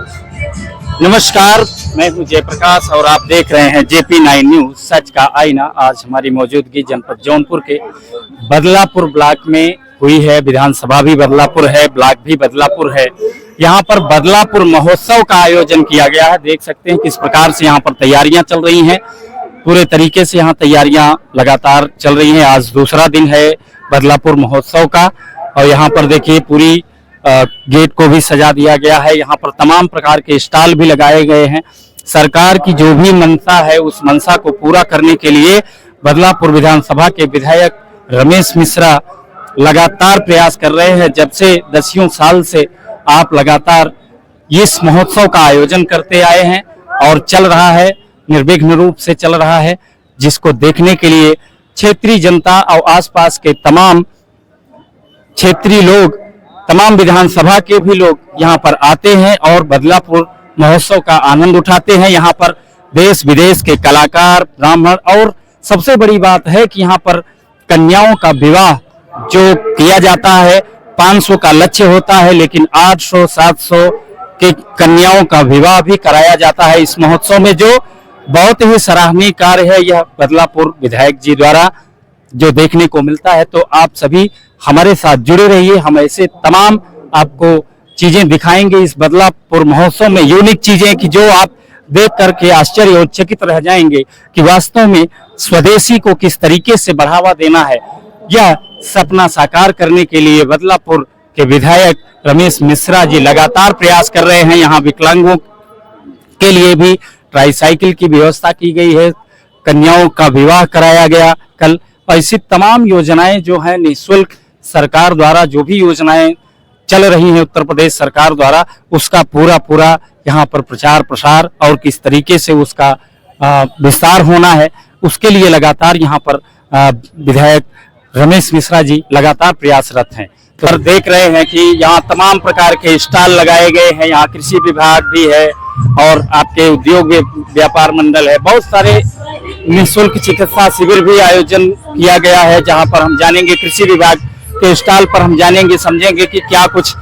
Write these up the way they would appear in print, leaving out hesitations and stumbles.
नमस्कार, मैं हूं जयप्रकाश और आप देख रहे हैं JP9 न्यूज सच का आईना। आज हमारी मौजूदगी जनपद जौनपुर के बदलापुर ब्लॉक में हुई है। विधानसभा भी बदलापुर है, ब्लॉक भी बदलापुर है। यहाँ पर बदलापुर महोत्सव का आयोजन किया गया है। देख सकते हैं किस प्रकार से यहाँ पर तैयारियां चल रही हैं। पूरे तरीके से यहाँ तैयारियां लगातार चल रही हैं। आज दूसरा दिन है बदलापुर महोत्सव का और यहाँ पर देखिए पूरी गेट को भी सजा दिया गया है। यहाँ पर तमाम प्रकार के स्टॉल भी लगाए गए हैं। सरकार की जो भी मंशा है उस मंशा को पूरा करने के लिए बदलापुर विधानसभा के विधायक रमेश मिश्रा लगातार प्रयास कर रहे हैं। जब से 10 साल से आप लगातार इस महोत्सव का आयोजन करते आए हैं और चल रहा है, निर्विघ्न रूप से चल रहा है, जिसको देखने के लिए क्षेत्रीय जनता और आसपास के तमाम क्षेत्रीय लोग, तमाम विधानसभा के भी लोग यहाँ पर आते हैं और बदलापुर महोत्सव का आनंद उठाते हैं। यहाँ पर देश विदेश के कलाकार, ब्राह्मण और सबसे बड़ी बात है कि यहाँ पर कन्याओं का विवाह जो किया जाता है 500 का लक्ष्य होता है, लेकिन 800-700 के कन्याओं का विवाह भी कराया जाता है इस महोत्सव में, जो बहुत ही सराहनीय कार्य है। यह बदलापुर विधायक जी द्वारा जो देखने को मिलता है। तो आप सभी हमारे साथ जुड़े रहिए, हम ऐसे तमाम आपको चीजें दिखाएंगे इस बदलापुर महोत्सव में, यूनिक चीजें कि जो आप देख करके आश्चर्य और चकित रह जाएंगे कि वास्तव में स्वदेशी को किस तरीके से बढ़ावा देना है। यह सपना साकार करने के लिए बदलापुर के विधायक रमेश मिश्रा जी लगातार प्रयास कर रहे हैं। यहाँ विकलांगों के लिए भी ट्राईसाइकिल की व्यवस्था की गई है, कन्याओं का विवाह कराया गया कल। ऐसी तमाम योजनाएं जो है निःशुल्क सरकार द्वारा जो भी योजनाएं चल रही हैं उत्तर प्रदेश सरकार द्वारा, उसका पूरा यहाँ पर प्रचार प्रसार और किस तरीके से उसका विस्तार होना है, उसके लिए लगातार यहाँ पर विधायक रमेश मिश्रा जी लगातार प्रयासरत हैं। तो देख रहे हैं कि यहाँ तमाम प्रकार के स्टॉल लगाए गए हैं। यहाँ कृषि विभाग भी है और आपके उद्योग व्यापार मंडल है। बहुत सारे निःशुल्क चिकित्सा शिविर भी आयोजन किया गया है, जहाँ पर हम जानेंगे कृषि विभाग के स्टॉल पर हम जानेंगे, समझेंगे कि क्या कुछ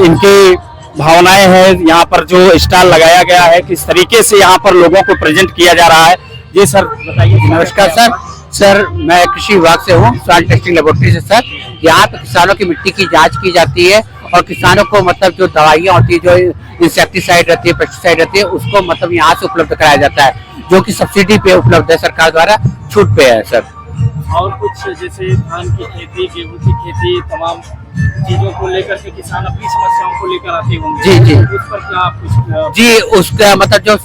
इनकी भावनाएं हैं। यहाँ पर जो स्टॉल लगाया गया है किस तरीके से यहाँ पर लोगों को प्रेजेंट किया जा रहा है। जी सर बताइए। नमस्कार सर, मैं कृषि विभाग से हूँ, सॉइल टेस्टिंग लेबोरेटरी से। सर, यहाँ पे किसानों की मिट्टी की जांच की जाती है और किसानों को मतलब जो दवाइयाँ होती है, जो इंसेक्टिसाइड रहती है, पेस्टिसाइड रहती है, उसको मतलब यहाँ से उपलब्ध कराया जाता है, जो कि सब्सिडी पे उपलब्ध है, सरकार द्वारा छूट पे है सर। और कुछ जैसे धान की खेती, गेहूं की खेती, तमाम चीजों को लेकर के किसान अपनी समस्याओं को लेकर आते होंगे। जी उस पर क्या कुछ जी, उसका मतलब जो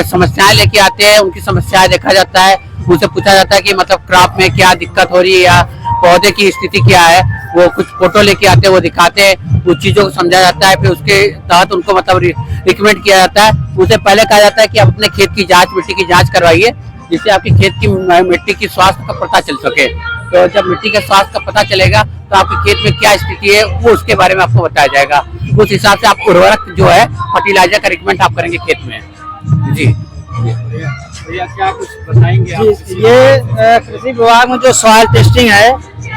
समस्याएं लेके आते हैं उनकी समस्याएं देखा जाता है, उनसे पूछा जाता है कि मतलब क्रॉप में क्या दिक्कत हो रही है या पौधे की स्थिति क्या है। वो कुछ फोटो लेके आते हैं, वो दिखाते हैं, उस चीजों को समझा जाता है, फिर उसके तहत उनको मतलब रिकमेंड किया जाता है। उससे पहले कहा जाता है कि आप अपने खेत की जांच, मिट्टी की जांच करवाइए, जिससे आपकी खेत की मिट्टी की स्वास्थ्य का पता चल सके। तो जब मिट्टी के स्वास्थ्य का पता चलेगा तो आपके खेत में क्या स्थिति है वो उसके बारे में आपको बताया जाएगा। उस हिसाब से आप उर्वरक जो है फर्टिलाइजर का रिकमेंड आप करेंगे खेत में। जी क्या कुछ बताएंगे आप? ये कृषि विभाग में जो सॉइल टेस्टिंग है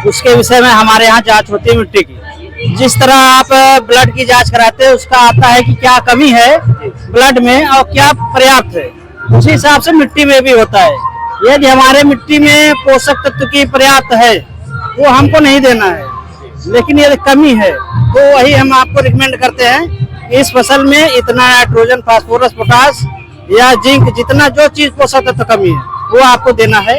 उसके विषय में हमारे यहाँ जांच होती है मिट्टी की। जिस तरह आप ब्लड की जांच कराते हैं उसका आता है कि क्या कमी है ब्लड में और क्या पर्याप्त है, उसी हिसाब से मिट्टी में भी होता है। यदि हमारे मिट्टी में पोषक तत्व की पर्याप्त है वो हमको नहीं देना है, लेकिन यदि कमी है तो वही हम आपको रिकमेंड करते हैं कि इस फसल में इतना नाइट्रोजन, फास्फोरस, पोटास या जिंक, जितना जो चीज पोषक तत्व कमी है वो आपको देना है।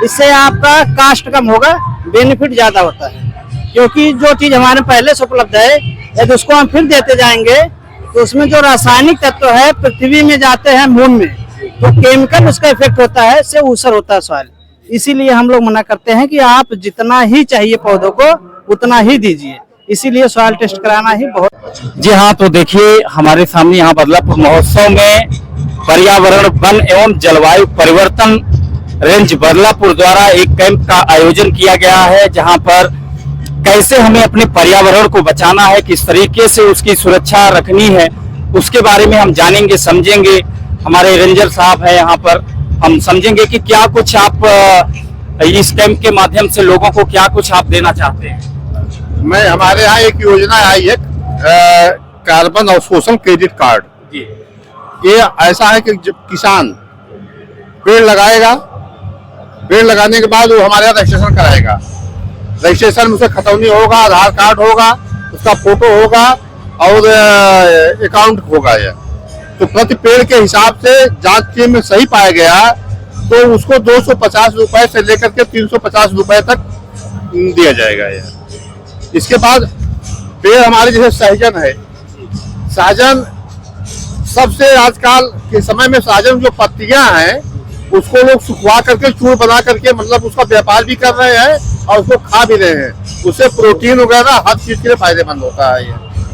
इससे आपका कास्ट कम होगा, बेनिफिट ज्यादा होता है, क्योंकि जो चीज हमारे पहले से उपलब्ध है यदि उसको हम फिर देते जाएंगे तो उसमें जो रासायनिक तत्व है पृथ्वी में जाते हैं मून में, तो केमिकल उसका इफेक्ट होता है, इससे ऊसर होता है सॉइल। इसीलिए हम लोग मना करते हैं कि आप जितना ही चाहिए पौधों को उतना ही दीजिए, इसीलिए सॉइल टेस्ट कराना ही बहुत। जी हाँ, तो देखिए हमारे सामने यहाँ बदलापुर महोत्सव में पर्यावरण, वन एवं जलवायु परिवर्तन रेंज बदलापुर द्वारा एक कैंप का आयोजन किया गया है, जहाँ पर कैसे हमें अपने पर्यावरण को बचाना है, किस तरीके से उसकी सुरक्षा रखनी है, उसके बारे में हम जानेंगे, समझेंगे। हमारे रेंजर साहब है यहाँ पर, हम समझेंगे कि क्या कुछ आप इस कैंप के माध्यम से लोगों को क्या कुछ आप देना चाहते हैं। हमारे यहाँ एक योजना आई है कार्बन अवशोषण क्रेडिट कार्ड, जी ये ऐसा है कि जब किसान पेड़ लगाएगा, पेड़ लगाने के बाद वो हमारे यहाँ रजिस्ट्रेशन कराएगा, रजिस्ट्रेशन में उसे खतौनी होगा, आधार कार्ड होगा, उसका फोटो होगा और अकाउंट होगा। ये तो प्रति पेड़ के हिसाब से जांच में सही पाया गया तो उसको 250 रुपए से लेकर के 350 रुपए तक दिया जाएगा। ये इसके बाद पेड़ हमारे जैसे सहजन है, सहजन सबसे आजकल के समय में सहजन जो पत्तियां हैं उसको लोग सुखवा करके चूर्ण बना करके मतलब उसका व्यापार भी कर रहे हैं और उसको खा भी रहे हैं। उससे प्रोटीन वगैरह हर चीज के लिए फायदेमंद होता है। ये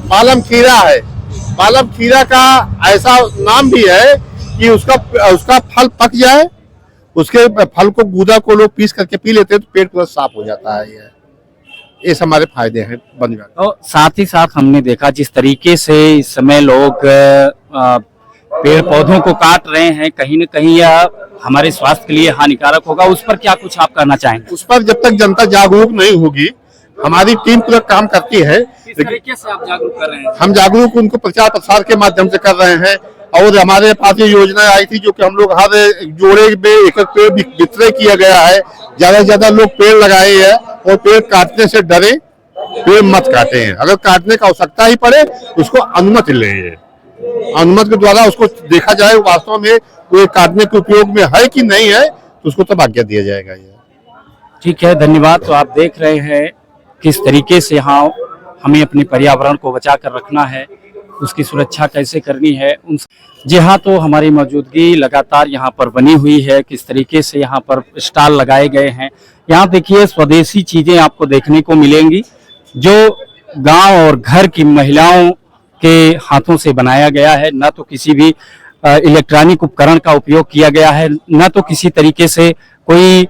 पालम खीरा है, पालम खीरा का ऐसा नाम भी है कि उसका फल पक जाए, उसके फल को गूदा को लोग पीस करके पी लेते हैं तो पेट पूरा साफ हो जाता है। ये हमारे फायदे हैं बन जाते। तो साथ ही साथ हमने देखा जिस तरीके से इस समय लोग पेड़ पौधों को काट रहे हैं, कहीं न कहीं यह हमारे स्वास्थ्य के लिए हानिकारक होगा। उस पर क्या कुछ आप करना चाहेंगे? उस पर जब तक जनता जागरूक नहीं होगी, हमारी टीम पूरा काम करती है। किस तरीके से आप जागरूक कर रहे हैं? हम जागरूक उनको प्रचार प्रसार के माध्यम से कर रहे हैं और हमारे पास ये योजना आई थी जो कि हम लोग हर जोड़े में एक पेड़ वितरण किया गया है। ज्यादा से ज्यादा लोग पेड़ लगाए हैं और पेड़ काटने से डरे, पेड़ मत काटे हैं। अगर काटने का आवश्यकता ही पड़े उसको अनुमति ले, अनुमति के द्वारा उसको देखा जाए वास्तव में वो काटने के उपयोग में है कि नहीं है तो उसको तब आज्ञा दिया जाएगा। ये ठीक है, धन्यवाद। तो आप देख रहे हैं किस तरीके से यहाँ हमें अपने पर्यावरण को बचा कर रखना है, उसकी सुरक्षा कैसे करनी है। जी हाँ, तो हमारी मौजूदगी लगातार यहाँ पर बनी हुई है। किस तरीके से यहाँ पर स्टॉल लगाए गए हैं। यहाँ देखिए स्वदेशी चीजें आपको देखने को मिलेंगी जो गांव और घर की महिलाओं के हाथों से बनाया गया है। न तो किसी भी इलेक्ट्रॉनिक उपकरण का उपयोग किया गया है, न तो किसी तरीके से कोई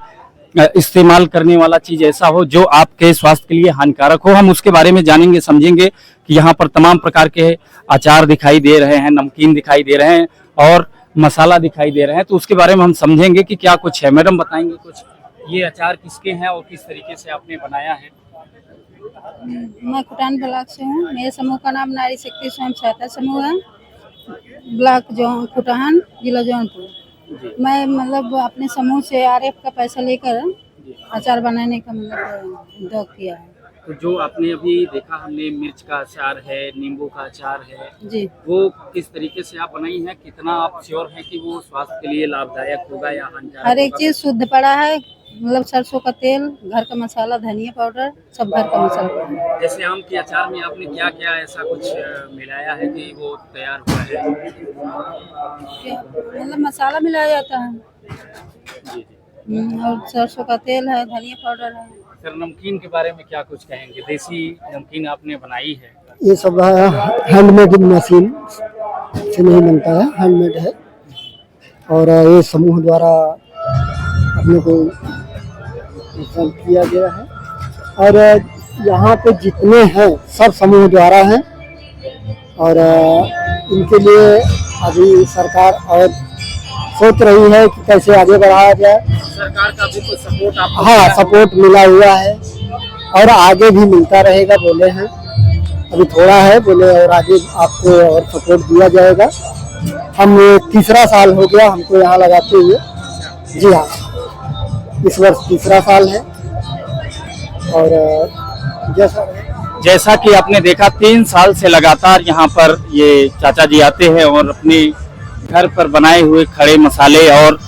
इस्तेमाल करने वाला चीज ऐसा हो जो आपके स्वास्थ्य के लिए हानिकारक हो। हम उसके बारे में जानेंगे समझेंगे कि यहाँ पर तमाम प्रकार के अचार दिखाई दे रहे हैं, नमकीन दिखाई दे रहे हैं और मसाला दिखाई दे रहे हैं। तो उसके बारे में हम समझेंगे कि क्या कुछ है। मैडम बताएंगे कुछ, ये अचार किसके हैं और किस तरीके से आपने बनाया है? मैं कुटान ब्लॉक से हूँ। मेरे समूह का नाम नारी शक्ति स्वयं सहायता समूह है, ब्लॉक कुटान, जिला जौनपुर। मैं मतलब अपने समूह से आरएफ का पैसा लेकर अचार बनाने का मतलब उद्योग किया है। तो जो आपने अभी देखा, हमने मिर्च का अचार है, नींबू का अचार है जी, वो किस तरीके से आप बनाई हैं? कितना आप श्योर हैं कि वो स्वास्थ्य के लिए लाभदायक होगा या हानिकारक? हर एक चीज शुद्ध पड़ा है, मतलब सरसों का तेल, घर का मसाला, धनिया पाउडर, सब घर का मसाला पड़ा है। जैसे आम के अचार में आपने क्या क्या ऐसा कुछ मिलाया है कि वो तैयार हुआ है? मतलब मसाला मिलाया जाता है जी जी। और सरसों का तेल है, धनिया पाउडर है। सर, नमकीन के बारे में क्या कुछ कहेंगे? देसी नमकीन आपने बनाई है। ये सब हैंडमेड मशीन से नहीं बनता है, हैंडमेड है और ये समूह द्वारा अपने को किया गया है और यहाँ पे जितने हैं सब समूह द्वारा हैं और इनके लिए अभी सरकार और सोच रही है कि कैसे आगे बढ़ाया जाए। सरकार का भी कुछ सपोर्ट आपको? हाँ, सपोर्ट मिला हुआ है और आगे भी मिलता रहेगा बोले हैं। अभी थोड़ा है बोले और आगे आपको और सपोर्ट दिया जाएगा। हम तीसरा साल हो गया हमको यहाँ लगाते हुए। जी हाँ, इस वर्ष तीसरा साल है और जैसा कि आपने देखा 3 साल से लगातार यहाँ पर ये चाचा जी आते हैं और अपने घर पर बनाए हुए खड़े मसाले और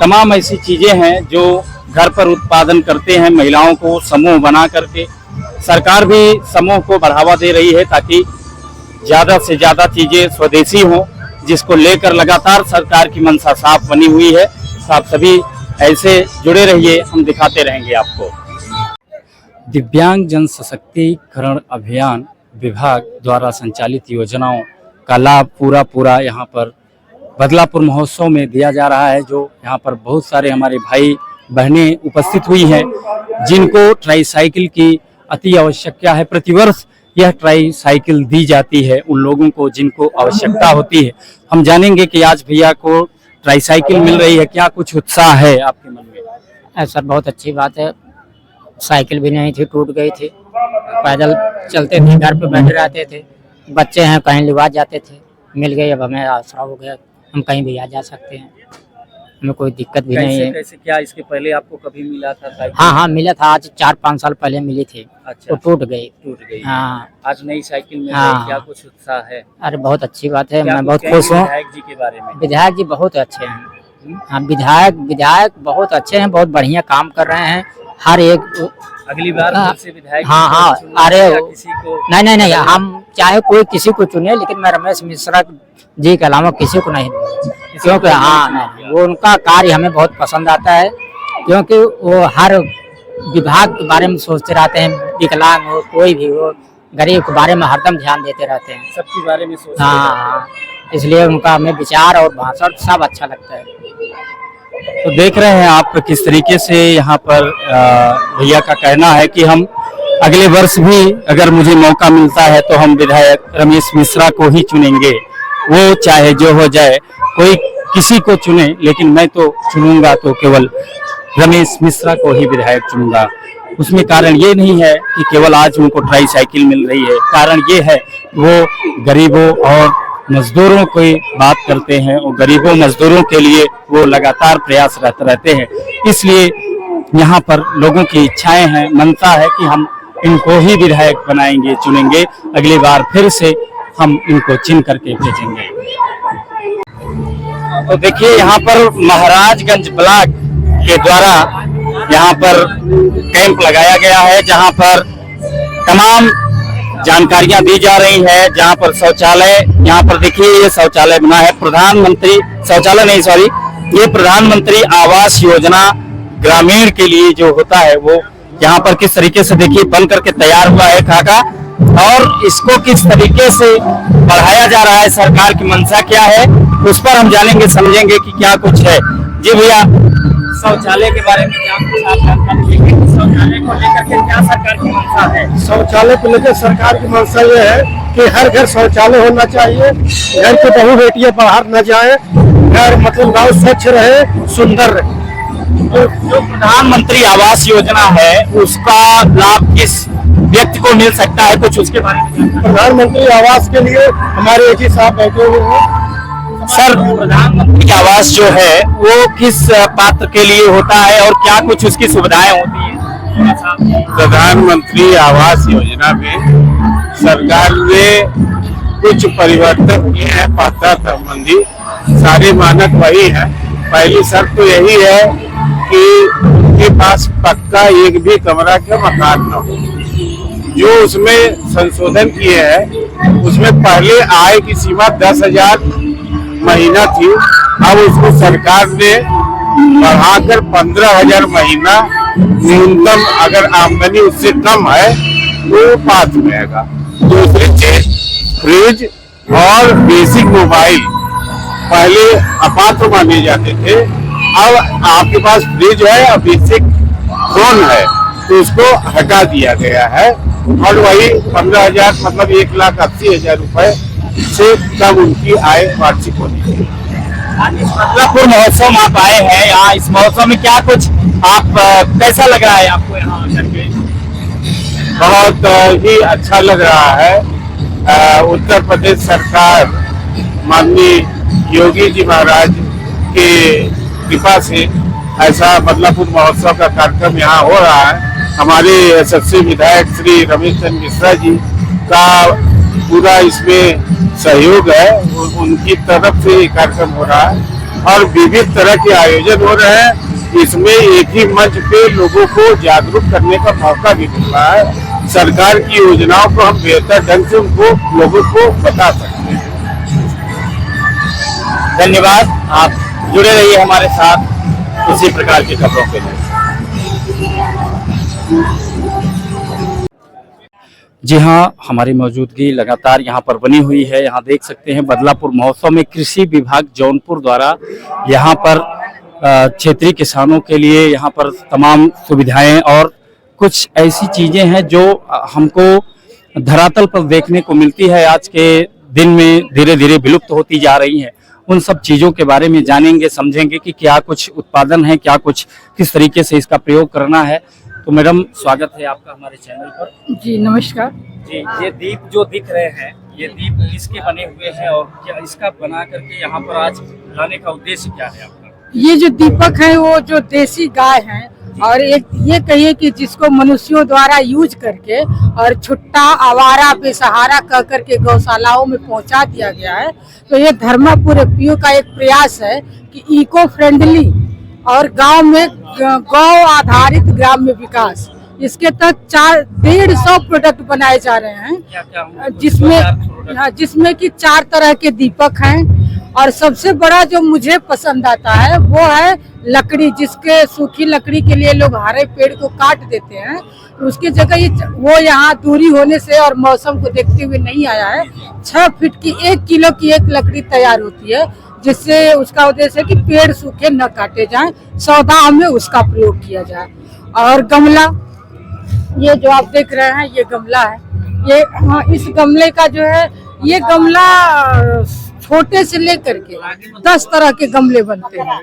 तमाम ऐसी चीजें हैं जो घर पर उत्पादन करते हैं महिलाओं को समूह बना करके। सरकार भी समूह को बढ़ावा दे रही है ताकि ज्यादा से ज्यादा चीजें स्वदेशी हों, जिसको लेकर लगातार सरकार की मंशा साफ बनी हुई है। आप सभी ऐसे जुड़े रहिए, हम दिखाते रहेंगे आपको। दिव्यांग जन सशक्तिकरण अभियान विभाग द्वारा संचालित योजनाओं का लाभ पूरा यहाँ पर बदलापुर महोत्सव में दिया जा रहा है। जो यहाँ पर बहुत सारे हमारे भाई बहनें उपस्थित हुई हैं जिनको ट्राईसाइकिल की अति आवश्यकता है। प्रतिवर्ष यह ट्राईसाइकिल दी जाती है उन लोगों को जिनको आवश्यकता होती है। हम जानेंगे कि आज भैया को ट्राईसाइकिल मिल रही है, क्या कुछ उत्साह है आपके मन में? सर बहुत अच्छी बात है। साइकिल भी नहीं थी, टूट गई थी, पैदल चलते थे, घर पे बैठे रहते थे, बच्चे हैं कहीं लिवा जाते थे, मिल गई, अब हमें आसरा हो गया, हम कहीं भी आ जा सकते हैं, हमें कोई दिक्कत भी नहीं कैसे है। कैसे क्या इसके पहले आपको कभी मिला था साइकिल? हाँ हाँ मिला था, आज 4-5 साल पहले मिली थी, अच्छा, वो टूट गई। टूट गई। हाँ आज नई साइकिल में हाँ। क्या कुछ उत्साह है? अरे बहुत अच्छी बात है, क्या मैं कुछ बहुत कहेंगे खुश हूँ। विधायक जी के बारे में? विधायक जी बहुत अच्छे हैं, हाँ विधायक बहुत अच्छे हैं, बहुत बढ़िया काम कर रहे हैं हर एक। अगली बार हाँ, फिर से विधायक हाँ, जी को हाँ, चुनना अरे है या वो- किसी को? नहीं, हम चाहे कोई किसी को चुने, लेकिन मैं रमेश मिश्रा जी के अलावा किसी को नहीं दूंगा, क्योंकि हाँ नहीं, वो उनका कार्य हमें बहुत पसंद आता है, क्योंकि वो हर विभाग के बारे में सोचते रहते हैं, विकलांग हो कोई भी हो, गरीब के बारे में हरदम ध्यान देते रहते हैं। सबके बारे में सोचते हाँ हैं। हाँ, इसलिए उनका हमें विचार और भाषण सब अच्छा लगता है। तो देख रहे हैं आप किस तरीके से यहाँ पर भैया का कहना है कि हम अगले वर्ष भी अगर मुझे मौका मिलता है तो हम विधायक रमेश मिश्रा को ही चुनेंगे, वो चाहे जो हो जाए, कोई किसी को चुने, लेकिन मैं तो चुनूंगा तो केवल रमेश मिश्रा को ही विधायक चुनूंगा। उसमें कारण ये नहीं है कि केवल आज उनको ट्राई साइकिल मिल रही है, कारण ये है वो गरीबों और मजदूरों की बात करते हैं और गरीबों मजदूरों के लिए वो लगातार प्रयासरत रहते हैं। इसलिए यहाँ पर लोगों की इच्छाएं हैं, मनता है कि हम इनको ही विधायक बनाएंगे, चुनेंगे, अगली बार फिर से हम इनको चुन करके भेजेंगे। तो देखिए यहाँ पर महाराजगंज ब्लॉक के द्वारा यहाँ पर कैंप लगाया गया है, जहाँ पर तमाम जानकारियां दी जा रही है। जहाँ पर शौचालय, यहाँ पर देखिए ये शौचालय बना है, प्रधानमंत्री शौचालय नहीं सॉरी, ये प्रधानमंत्री आवास योजना ग्रामीण के लिए जो होता है वो यहाँ पर किस तरीके से देखिए बन करके तैयार हुआ है खाका, और इसको किस तरीके से बढ़ाया जा रहा है, सरकार की मंशा क्या है, उस पर हम जानेंगे समझेंगे कि क्या कुछ है। जी भैया, शौचालय के बारे में क्या कुछ आप जानकारी देंगे? शौचालय को लेकर के क्या सरकार की मंशा है? शौचालय को लेकर सरकार की मंशा ये है कि हर घर शौचालय होना चाहिए, घर की बहू बेटियां बाहर न जाए, घर मतलब गाँव स्वच्छ रहे, सुंदर रहे। तो जो प्रधानमंत्री आवास योजना है उसका लाभ किस व्यक्ति को मिल सकता है, कुछ उसके बारे में जानकारी? प्रधानमंत्री आवास के लिए हमारे एजी साहब बैठे हुए हैं। सर, प्रधानमंत्री आवास जो है वो किस पात्र के लिए होता है और क्या कुछ उसकी सुविधाएं होती है? प्रधानमंत्री आवास योजना में सरकार ने कुछ परिवर्तन किए हैं, पात्रता संबंधी सारे मानक वही है। पहली शर्त तो यही है कि उनके पास पक्का एक भी कमरा का मकान न हो। जो उसमें संशोधन किए हैं उसमें पहले आय की सीमा 10,000 महीना थी, अब उसको सरकार ने बढ़ाकर 15,000 महीना न्यूनतम, अगर आमदनी उससे कम है तो पात्र में आएगा। दूसरी चीज, फ्रिज और बेसिक मोबाइल पहले अपात्र माने जाते थे, अब आपके पास फ्रिज है और बेसिक फोन है तो उसको हटा दिया गया है, और वही 15,000 मतलब 1,80,000 रुपए से कम उनकी आय वार्षिक होती है। आज इस बदलापुर महोत्सव में आप आए हैं, यहाँ इस महोत्सव में क्या कुछ आप कैसा लग रहा है आपको यहाँ आकर के? बहुत ही अच्छा लग रहा है। उत्तर प्रदेश सरकार माननीय योगी जी महाराज के कृपा से ऐसा बदलापुर महोत्सव का कार्यक्रम यहाँ हो रहा है। हमारे यशस्वी विधायक श्री रमेश चंद्र मिश्रा जी का पूरा इसमें सहयोग है, उनकी तरफ से ये कार्यक्रम हो रहा है और विविध तरह के आयोजन हो रहे हैं। इसमें एक ही मंच पे लोगों को जागरूक करने का मौका भी मिल रहा है। सरकार की योजनाओं को हम बेहतर ढंग से उनको लोगों को बता सकते हैं। धन्यवाद, आप जुड़े रहिए हमारे साथ इसी प्रकार की खबरों के लिए। जी हाँ, हमारी मौजूदगी लगातार यहाँ पर बनी हुई है। यहाँ देख सकते हैं बदलापुर महोत्सव में कृषि विभाग जौनपुर द्वारा यहाँ पर क्षेत्रीय किसानों के लिए यहाँ पर तमाम सुविधाएं और कुछ ऐसी चीजें हैं जो हमको धरातल पर देखने को मिलती है, आज के दिन में धीरे धीरे विलुप्त होती जा रही हैं। उन सब चीजों के बारे में जानेंगे, समझेंगे कि क्या कुछ उत्पादन है, क्या कुछ किस तरीके से इसका प्रयोग करना है। तो मैडम, स्वागत है आपका हमारे चैनल पर। जी नमस्कार। जी, ये दीप जो दिख रहे हैं ये दीप किसके बने हुए हैं और क्या इसका बना करके यहाँ पर आज लाने का उद्देश्य क्या है आपका? ये जो दीपक है वो जो देसी गाय है और एक ये कहिए कि जिसको मनुष्यों द्वारा यूज करके और छुट्टा आवारा बेसहारा कह करके गौशालाओं में पहुंचा दिया गया है। तो ये धर्मापुर एपीओ का एक प्रयास है कि इको फ्रेंडली और गांव में गौ आधारित ग्राम्य विकास, इसके तक 150 प्रोडक्ट बनाए जा रहे हैं, क्या क्या होंगे? जिसमें कि 4 तरह के दीपक हैं। और सबसे बड़ा जो मुझे पसंद आता है वो है लकड़ी, जिसके सूखी लकड़ी के लिए लोग हरे पेड़ को काट देते हैं, उसकी जगह वो यहाँ दूरी होने से और मौसम को देखते हुए नहीं आया है। 6 फीट की 1 किलो की एक लकड़ी तैयार होती है, जिससे उसका उद्देश्य है कि पेड़ सूखे न काटे जाएं, सौदा में उसका प्रयोग किया जाए। और गमला, ये जो आप देख रहे हैं ये गमला है। ये हाँ, इस गमले का जो है ये गमला छोटे से लेकर के 10 तरह के गमले बनते हैं।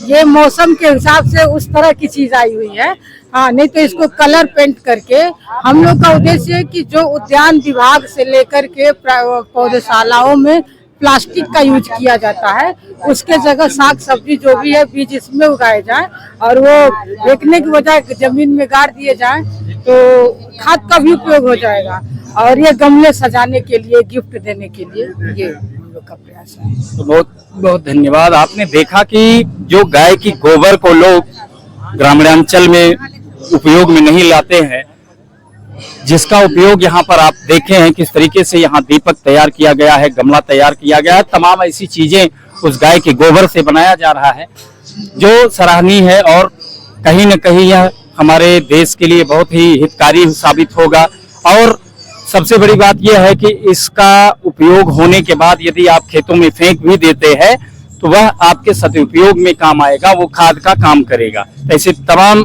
ये मौसम के हिसाब से उस तरह की चीज आई हुई है। हाँ, नहीं तो इसको कलर पेंट करके हम लोग का उद्देश्य है कि जो उद्यान विभाग से लेकर के पौधशालाओं में प्लास्टिक का यूज किया जाता है, उसके जगह साग सब्जी जो भी है बीज इसमें उगाए जाए और वो फेंकने की बजाय जमीन में गाड़ दिए जाए तो खाद का भी उपयोग हो जाएगा। और ये गमले सजाने के लिए, गिफ्ट देने के लिए ये हम लोग का प्रयास है। तो बहुत बहुत धन्यवाद। आपने देखा कि जो गाय की गोबर को लोग ग्रामीणांचल में उपयोग में नहीं लाते हैं, जिसका उपयोग यहाँ पर आप देखे हैं किस तरीके से यहाँ दीपक तैयार किया गया है, गमला तैयार किया गया है, तमाम ऐसी चीजें उस गाय के गोबर से बनाया जा रहा है जो सराहनीय है और कहीं न कहीं यह हमारे देश के लिए बहुत ही हितकारी साबित होगा। और सबसे बड़ी बात यह है कि इसका उपयोग होने के बाद यदि आप खेतों में फेंक भी देते हैं तो वह आपके सदुपयोग में काम आएगा, वो खाद का काम करेगा। ऐसे तमाम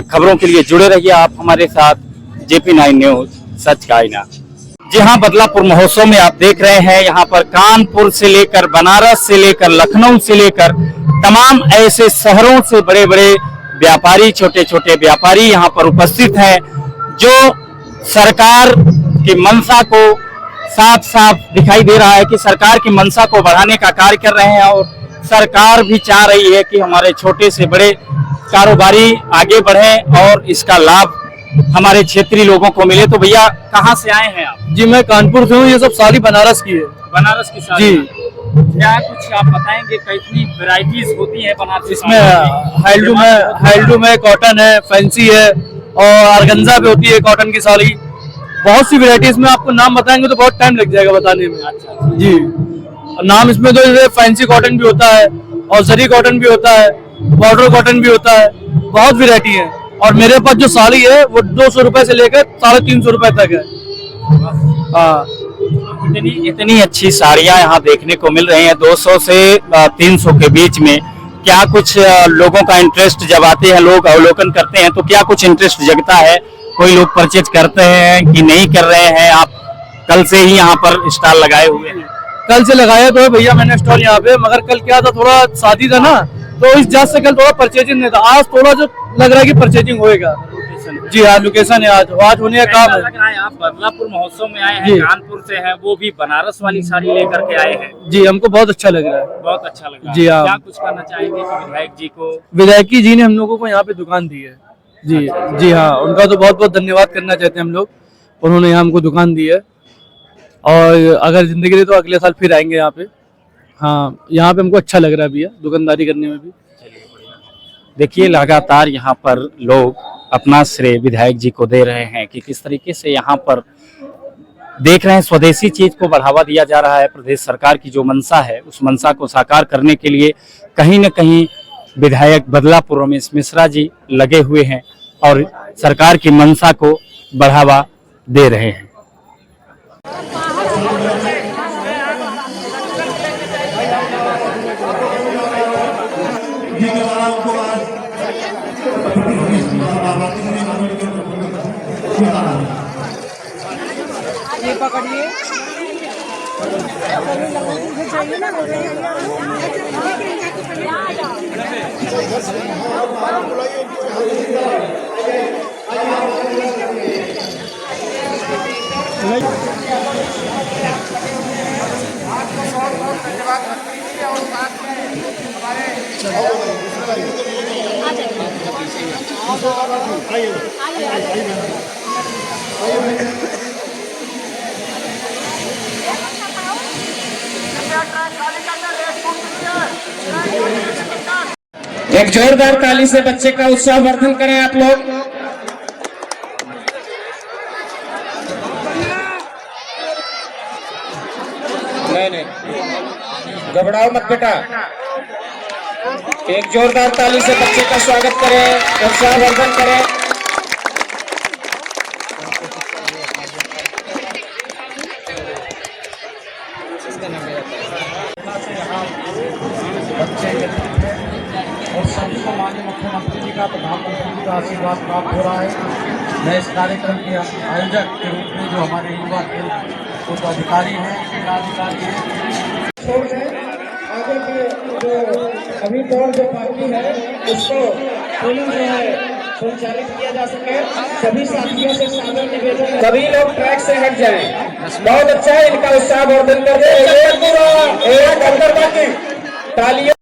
खबरों के लिए जुड़े रहिए आप हमारे साथ। JP9 न्यूज, सच का आईना। जी हाँ, बदलापुर महोत्सव में आप देख रहे हैं यहाँ पर कानपुर से लेकर बनारस से लेकर लखनऊ से लेकर तमाम ऐसे शहरों से बड़े बड़े व्यापारी, छोटे छोटे व्यापारी यहाँ पर उपस्थित हैं, जो सरकार की मंशा को साफ साफ दिखाई दे रहा है कि सरकार की मंशा को बढ़ाने का कार्य कर रहे हैं और सरकार भी चाह रही है कि हमारे छोटे से बड़े कारोबारी आगे बढ़ें और इसका लाभ हमारे क्षेत्रीय लोगों को मिले। तो भैया कहाँ से आए हैं आप? जी मैं कानपुर से हूँ। ये सब साड़ी बनारस की है। बनारस की साड़ी? जी। क्या कुछ आप बताएंगे, कितनी वैरायटीज होती है बनारस? इसमें हैंडलूम है, कॉटन है, फैंसी है और ऑर्गेन्जा पे होती है कॉटन की साड़ी। बहुत सी वैरायटी, इसमें आपको नाम बताएंगे तो बहुत टाइम लग जाएगा बताने में। अच्छा। जी, नाम इसमें तो जैसे फैंसी कॉटन भी होता है और जरी कॉटन भी होता है, बॉर्डर कॉटन भी होता है, बहुत वैरायटी है। और मेरे पास जो साड़ी है वो 200 रुपए से लेकर 350 रुपए तक है। हाँ, इतनी अच्छी साड़ियाँ यहाँ देखने को मिल रही हैं 200 से 300 के बीच में। क्या कुछ लोगों का इंटरेस्ट जब आते हैं, लोग अवलोकन करते हैं तो क्या कुछ इंटरेस्ट जगता है? कोई लोग परचेज करते हैं कि नहीं कर रहे हैं? आप कल से ही यहाँ पर स्टॉल लगाए हुए हैं? कल से लगाया तो है भैया मैंने स्टॉल यहाँ पे, मगर कल क्या था, थोड़ा शादी था ना, तो इस जात से कल थोड़ा परचेजिंग नहीं था। आज थोड़ा जो लग रहा है कि परचेजिंग होएगा। जी हाँ, लोकेशन है, आज होने का काम है। लग रहा है आप बदलापुर महोत्सव में आए हैं, कानपुर से हैं, वो भी बनारस वाली साड़ी लेकर के आए हैं। जी, हमको बहुत अच्छा लग रहा है। बहुत अच्छा लग रहा है। जी हाँ। क्या कुछ करना चाहेंगे विधायक जी को? विधायक जी ने हम लोगों को यहाँ पे दुकान दी है। जी जी हाँ, उनका तो बहुत बहुत धन्यवाद करना चाहते हैं हम लोग। उन्होंने यहाँ हमको दुकान दी है और अगर जिंदगी दे तो अगले साल फिर आएंगे यहाँ पे। हाँ, यहाँ पे हमको अच्छा लग रहा है भैया दुकानदारी करने में भी। देखिए, लगातार यहाँ पर लोग अपना श्रेय विधायक जी को दे रहे हैं कि किस तरीके से यहाँ पर देख रहे हैं स्वदेशी चीज को बढ़ावा दिया जा रहा है। प्रदेश सरकार की जो मंशा है उस मंशा को साकार करने के लिए कहीं न कहीं विधायक बदलापुर रमेश मिश्रा जी लगे हुए हैं और सरकार की मंशा को बढ़ावा दे रहे हैं। ये पकड़िए। एक जोरदार ताली से बच्चे का उत्साह वर्धन करें आप लोग। नहीं, घबराओ मत बेटा। एक जोरदार ताली से बच्चे का स्वागत करें, उत्साह वर्धन करें। बच्चे और सभी को माननीय मुख्यमंत्री जी का, प्रधानमंत्री जी का आशीर्वाद प्राप्त हो रहा है। मैं इस कार्यक्रम के आयोजक के रूप में जो हमारे युवा खेल अधिकारी हैं, जिलाधिकारी हैं, आगे के जो अभी दौड़ जो बाकी है उसको पुनः जो है संचालित किया जा सके। सभी साथियों से सादर निवेदन है, सभी लोग ट्रैक से हट जाएं। बहुत अच्छा है, इनका उत्साह वर्धन कर दे। तालियां